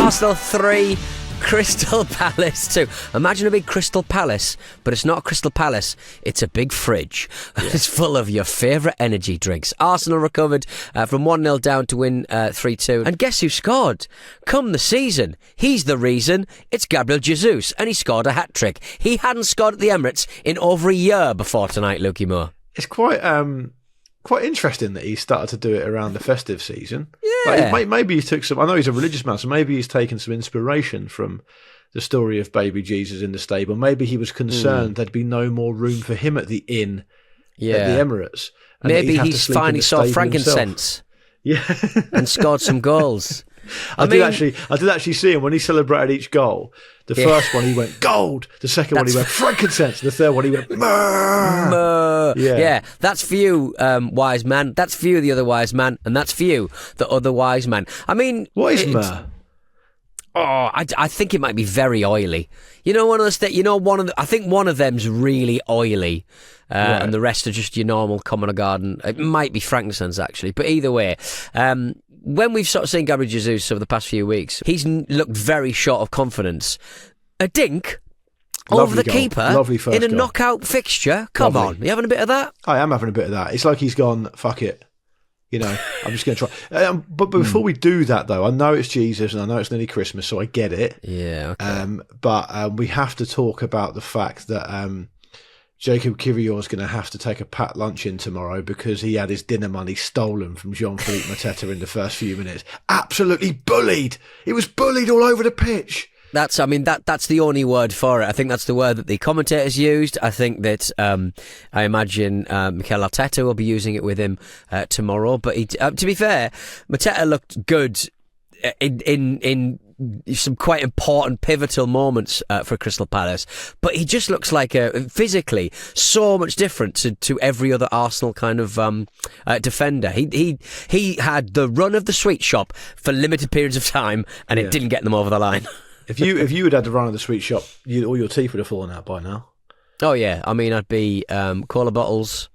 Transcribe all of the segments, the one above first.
Arsenal 3, Crystal Palace 2. Imagine a big Crystal Palace, but it's not a Crystal Palace, it's a big fridge. Yeah. It's full of your favourite energy drinks. Arsenal recovered from 1-0 down to win 3-2. And guess who scored? Come the season, he's the reason. It's Gabriel Jesus, and he scored a hat-trick. He hadn't scored at the Emirates in over a year before tonight, Lukey Moore. It's quite interesting that he started to do it around the festive season. Yeah. Like, maybe he took some... I know he's a religious man, so maybe he's taken some inspiration from the story of baby Jesus in the stable. Maybe he was concerned there'd be no more room for him at the inn at the Emirates. Maybe he's finally saw frankincense and scored some goals. I did actually see him when he celebrated each goal. The first one he went gold. The second one he went frankincense. The third one he went myrrh. Yeah, that's for you, wise man. That's for you, the other wise man, and that's for you, the other wise man. I mean, what is myrrh? Oh, I think it might be very oily. You know, I think one of them's really oily, and the rest are just your normal common garden. It might be frankincense actually, but either way. When we've sort of seen Gabriel Jesus over the past few weeks, he's looked very short of confidence. A dink over the keeper in a knockout fixture. Come on, you having a bit of that? I am having a bit of that. It's like he's gone, fuck it. You know, I'm just going to try. But before we do that, though, I know it's Jesus and I know it's nearly Christmas, so I get it. Yeah, okay. But we have to talk about the fact that Jacob Kiwior is going to have to take a pat lunch in tomorrow because he had his dinner money stolen from Jean-Philippe Mateta in the first few minutes. Absolutely bullied. He was bullied all over the pitch. That's the only word for it. I think that's the word that the commentators used. I think that I imagine Mikel Arteta will be using it with him tomorrow. But to be fair, Mateta looked good in some quite important pivotal moments for Crystal Palace, but he just looks like physically so much different to every other Arsenal kind of defender. He had the run of the sweet shop for limited periods of time, and it didn't get them over the line. If you had the run of the sweet shop, all your teeth would have fallen out by now. Oh yeah, I mean, I'd be cola bottles.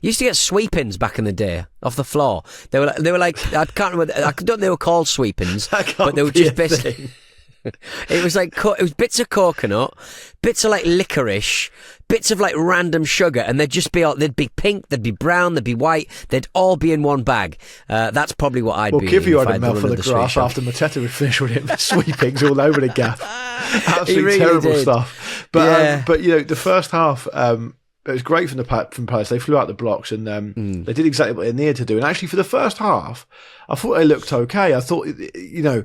Used to get sweepings back in the day off the floor. They were like I can't remember. I don't think they were called sweepings, but they were just basically. It was like it was bits of coconut, bits of like licorice, bits of like random sugar, and they'd be pink, they'd be brown, they'd be white, they'd all be in one bag. That's probably what I'd be. Well, give you a mouthful of grass after Mateta would finish with him sweepings all over the gaff. Absolutely really terrible stuff. But you know, the first half. It was great from Palace. They flew out the blocks and they did exactly what they needed to do. And actually, for the first half, I thought they looked okay. I thought, you know,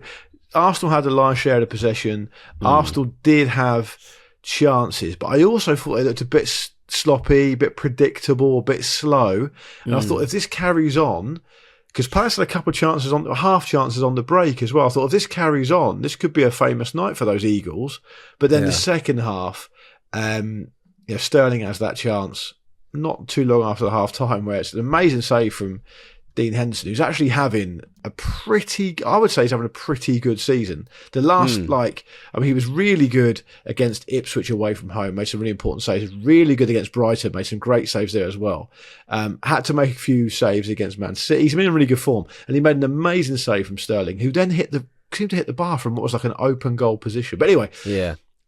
Arsenal had a lion's share of the possession. Arsenal did have chances, but I also thought they looked a bit sloppy, a bit predictable, a bit slow. And I thought if this carries on, because Palace had a couple of chances half chances on the break as well. I thought if this carries on, this could be a famous night for those Eagles. But then the second half, Sterling has that chance not too long after the half time where it's an amazing save from Dean Henderson, who's actually having I would say he's having a pretty good season. The last, he was really good against Ipswich away from home, made some really important saves, really good against Brighton, made some great saves there as well. Had to make a few saves against Man City. He's been in really good form, and he made an amazing save from Sterling, who then seemed to hit the bar from what was like an open goal position. But anyway,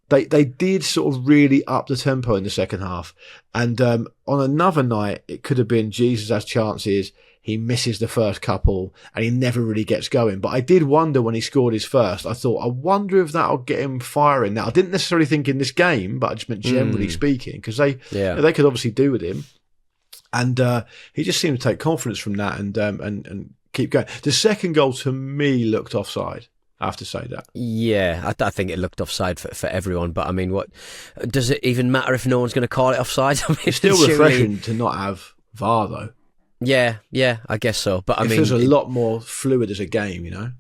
They did sort of really up the tempo in the second half. And on another night, it could have been Jesus has chances. He misses the first couple and he never really gets going. But I did wonder when he scored his first, I thought, I wonder if that'll get him firing. Now, I didn't necessarily think in this game, but I just meant generally speaking, because they could obviously do with him. And he just seemed to take confidence from that and keep going. The second goal to me looked offside. I have to say that. Yeah, I think it looked offside for everyone. But I mean, what does it even matter if no one's going to call it offside? I mean, it's still refreshing to not have VAR though. Yeah, I guess so. But I mean, it feels a lot more fluid as a game, you know.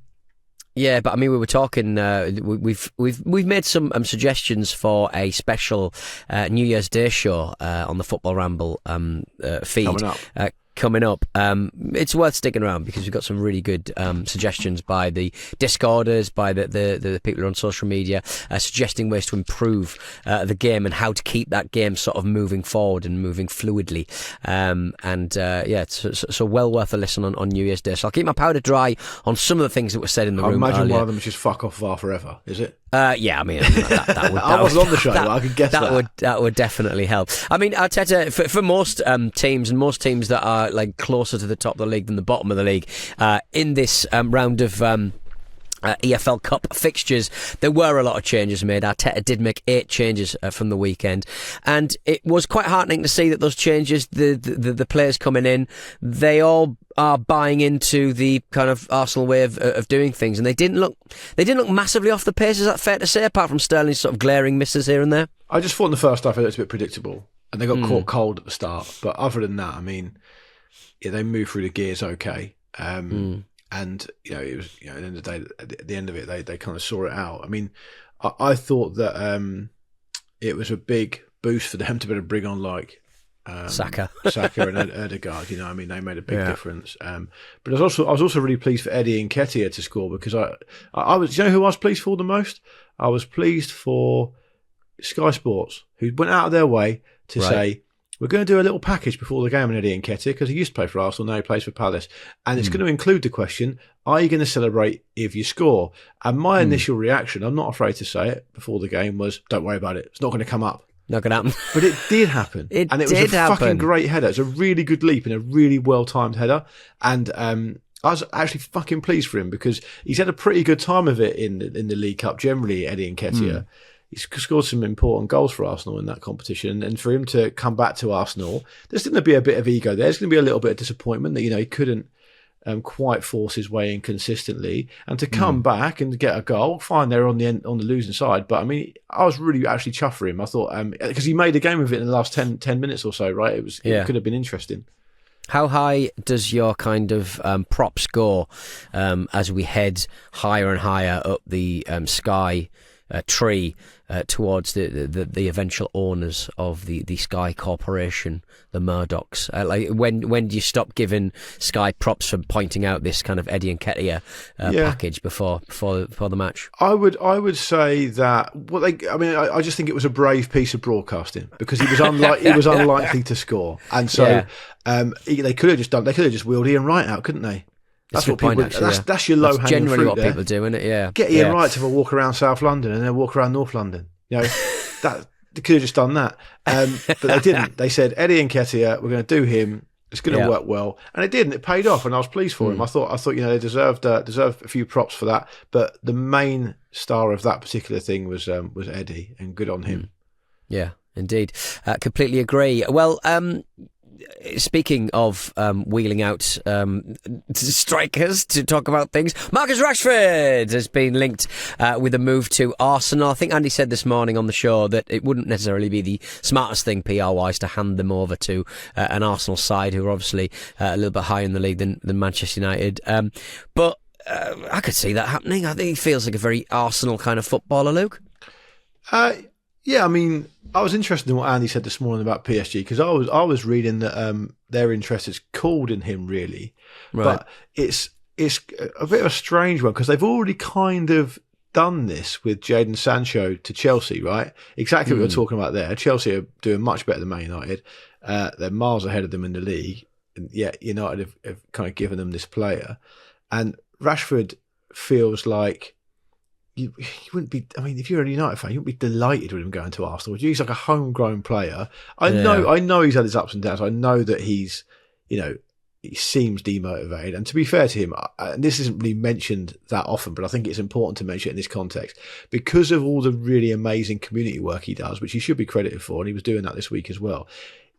Yeah, but I mean, we were talking. We've made some suggestions for a special New Year's Day show on the Football Ramble feed. coming up. It's worth sticking around because we've got some really good suggestions by the Discorders, by the people on social media, suggesting ways to improve the game and how to keep that game sort of moving forward and moving fluidly. So well worth a listen on New Year's Day. So I'll keep my powder dry on some of the things that were said in the room. I imagine earlier. one of them is just fuck off VAR forever, is it? Yeah, I mean, that would. I wasn't on the show, but I could guess that. That would definitely help. I mean, Arteta, for most teams and most teams that are like closer to the top of the league than the bottom of the league, in this round of EFL Cup fixtures, there were a lot of changes made. Arteta did make 8 changes from the weekend, and it was quite heartening to see that those changes, the players coming in, they all are buying into the kind of Arsenal way of doing things, and they didn't look massively off the pace. Is that fair to say? Apart from Sterling's sort of glaring misses here and there, I just thought in the first half it looked a bit predictable, and they got caught cold at the start. But other than that, I mean, yeah, they moved through the gears okay. And it was at the end of the day, at the end of it, they kind of saw it out. I mean, I thought that it was a big boost for them to be able to bring on like Saka and Ødegaard. I mean, they made a big difference. But I was also really pleased for Eddie Nketiah to score, because I was, who I was pleased for the most? I was pleased for Sky Sports, who went out of their way to say, we're going to do a little package before the game on Eddie Nketiah, because he used to play for Arsenal, now he plays for Palace. And it's going to include the question, are you going to celebrate if you score? And my initial reaction, I'm not afraid to say it, before the game was, don't worry about it. It's not going to come up. Not going to happen. But it did happen. It was a fucking great header. It's a really good leap and a really well-timed header. And I was actually fucking pleased for him, because he's had a pretty good time of it in the League Cup generally, Eddie Nketiah. He's scored some important goals for Arsenal in that competition, and for him to come back to Arsenal, there's going to be a bit of ego there. There's going to be a little bit of disappointment that he couldn't quite force his way in consistently, and to come back and get a goal, fine, they're on the losing side. But I mean, I was really actually chuffed for him. I thought because he made a game of it in the last 10 minutes or so, right? It could have been interesting. How high does your kind of props go as we head higher and higher up the Sky tree towards the eventual owners of the Sky Corporation, the Murdochs? When do you stop giving Sky props for pointing out this kind of Eddie Nketiah package before the match? I would say that I just think it was a brave piece of broadcasting, because he was unlikely to score, and so they could have just wheeled Ian Wright out, couldn't they? That's what people. That's your low hanging fruit. Generally, what people do, isn't it? Yeah. Get Ian Wright to have a walk around South London and then walk around North London. That they could have just done that, but they didn't. They said Eddie Nketiah, we're going to do him. It's going to work well, and it did, and it paid off, and I was pleased for him. I thought they deserved a few props for that, but the main star of that particular thing was Eddie, and good on him. Yeah, indeed, completely agree. Well. Speaking of wheeling out strikers to talk about things, Marcus Rashford has been linked with a move to Arsenal. I think Andy said this morning on the show that it wouldn't necessarily be the smartest thing PR-wise to hand them over to an Arsenal side who are obviously a little bit higher in the league than Manchester United. But I could see that happening. I think he feels like a very Arsenal kind of footballer, Luke. Yeah, I mean, I was interested in what Andy said this morning about PSG, because I was reading that their interest is cooled in him, really. Right. But it's a bit of a strange one, because they've already kind of done this with Jadon Sancho to Chelsea, right? Exactly what you're talking about there. Chelsea are doing much better than Man United. They're miles ahead of them in the league, and yet United have kind of given them this player. And Rashford feels like you wouldn't be. I mean, if you're a United fan, you wouldn't be delighted with him going to Arsenal, would you? He's like a homegrown player. I know he's had his ups and downs. I know that he's, he seems demotivated. And to be fair to him, and this isn't really mentioned that often, but I think it's important to mention it in this context, because of all the really amazing community work he does, which he should be credited for, and he was doing that this week as well.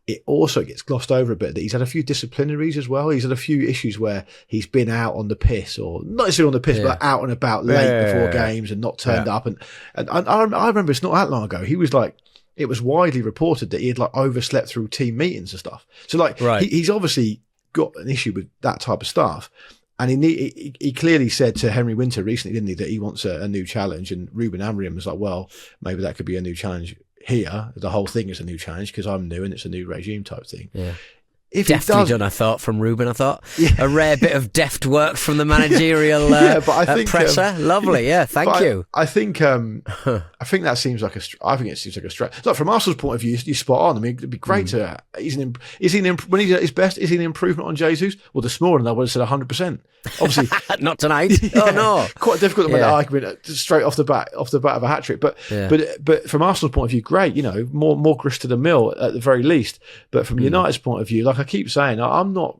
It also gets glossed over a bit that he's had a few disciplinaries as well. He's had a few issues where he's been out on the piss, or not necessarily on the piss, but out and about late before games and not turned up. And I remember it's not that long ago. He was like, it was widely reported that he had like overslept through team meetings and stuff. So like he's obviously got an issue with that type of stuff. And he clearly said to Henry Winter recently, didn't he, that he wants a new challenge. And Ruben Amorim was like, well, maybe that could be a new challenge here. The whole thing is a new challenge because I'm new and it's a new regime type thing. Yeah. Deftly done, I thought, from Ruben. I thought a rare bit of deft work from the managerial but I think, presser. Lovely, thank you. I think that seems like I think it seems like a stretch. Like from Arsenal's point of view, you're spot on. I mean, it'd be great to. When he's at his best, is he an improvement on Jesus? Well, this morning I would have said 100%. Obviously, not tonight. Oh no, quite difficult to make that argument straight off the bat of a hat trick. But from Arsenal's point of view, great. More grist to the mill at the very least. But from United's point of view, like I keep saying, I'm not.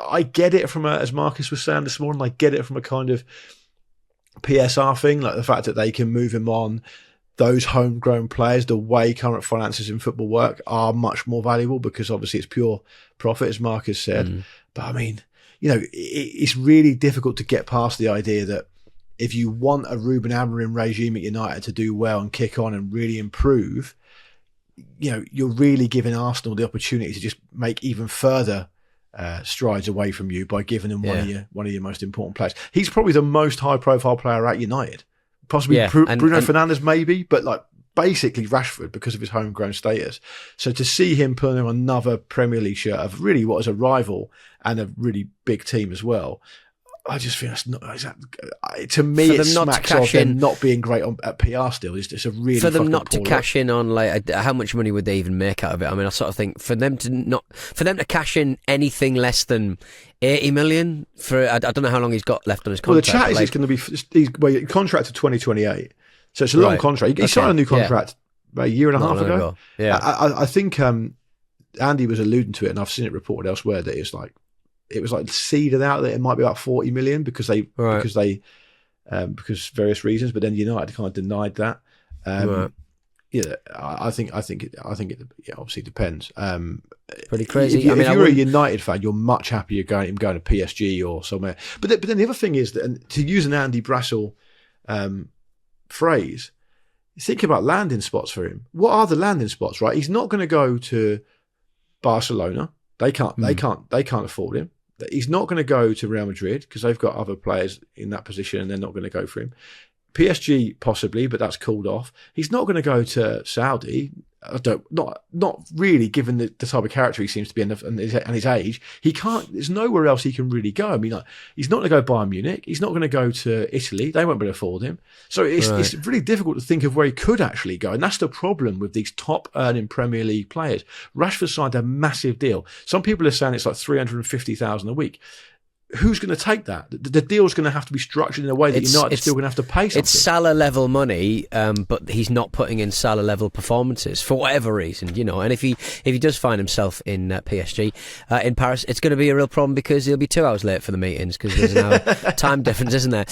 I get it from as Marcus was saying this morning. I get it from a kind of PSR thing, like the fact that they can move him on. Those homegrown players, the way current finances in football work, are much more valuable because obviously it's pure profit, as Marcus said. But I mean, it's really difficult to get past the idea that if you want a Ruben Amorim regime at United to do well and kick on and really improve, you're really giving Arsenal the opportunity to just make even further strides away from you by giving them one of your most important players. He's probably the most high-profile player at United. Possibly Bruno Fernandes, maybe, but like basically Rashford because of his homegrown status. So to see him putting on another Premier League shirt of really what is a rival and a really big team as well, I just think that's not to me. It smacks of them not being great at PR still. It's a really for them not to cash in on like how much money would they even make out of it? I mean, I sort of think for them to cash in anything less than 80 million for I don't know how long he's got left on his contract. Well, the chat is it's going to be he's contracted 2028, so it's a long contract. He signed a new contract about a year and a half ago. Yeah, I think Andy was alluding to it, and I've seen it reported elsewhere that it was like seeded out that it might be about 40 million because various reasons, but then United kind of denied that. I think it obviously depends. Pretty crazy. If you're a United fan, you're much happier going to PSG or somewhere. But then the other thing is that, and to use an Andy Brassel phrase, think about landing spots for him. What are the landing spots? Right, he's not going to go to Barcelona. They can't afford him. He's not going to go to Real Madrid because they've got other players in that position and they're not going to go for him. PSG possibly, but that's cooled off. He's not going to go to Saudi. Not really, given the type of character he seems to be and his age. He can't. There's nowhere else he can really go. I mean, he's not going to go Bayern Munich. He's not going to go to Italy. They won't be able to afford him. So it's really difficult to think of where he could actually go. And that's the problem with these top earning Premier League players. Rashford signed a massive deal. Some people are saying it's like 350,000 a week. Who's going to take that? The deal's going to have to be structured in a way that United's still going to have to pay something. It's Salah level money, but he's not putting in Salah level performances for whatever reason, And if he does find himself in PSG in Paris, it's going to be a real problem because he'll be 2 hours late for the meetings because there's now time difference, isn't there?